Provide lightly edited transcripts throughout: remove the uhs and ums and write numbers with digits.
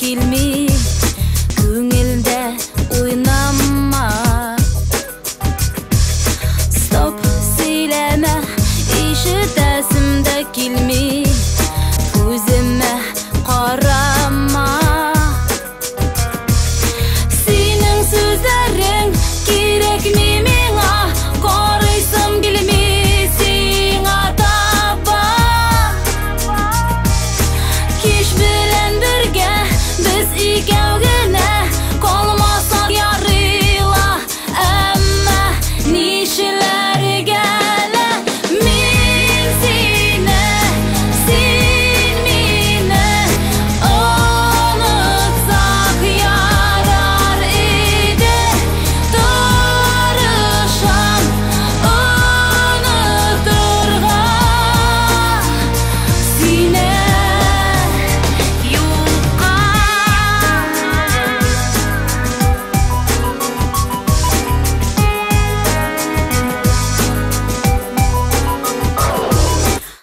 kilmi Көңілді ойнама Stop сөйлеме Ишітәсімді келмей Көзіме қарама Сенің сөздерің керек меңа Қарайсым келмей сеңа таба Кеш білен бірге біз екеугіне Қалмасақ ярыла әмі нешілер гәлі Мен сені, сен мені ұнытсақ ярар еді Тұрышам ұнытырға сені юққа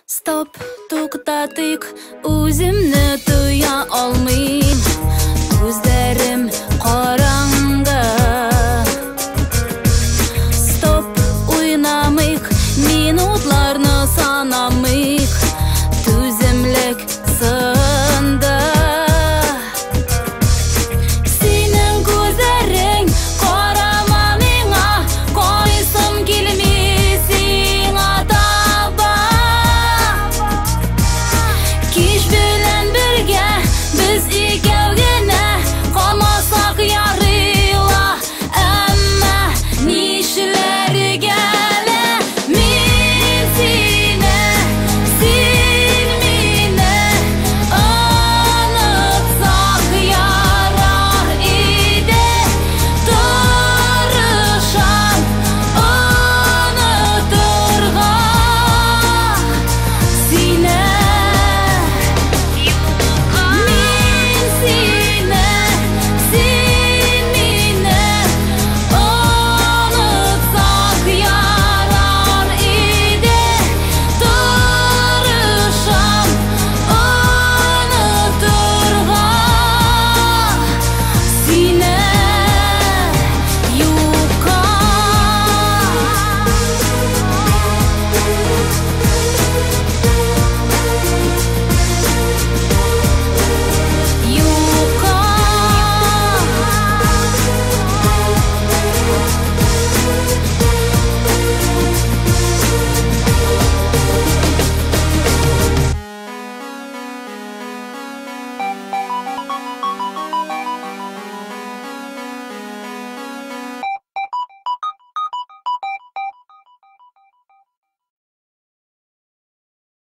Стоп, тоқтатайық өзімні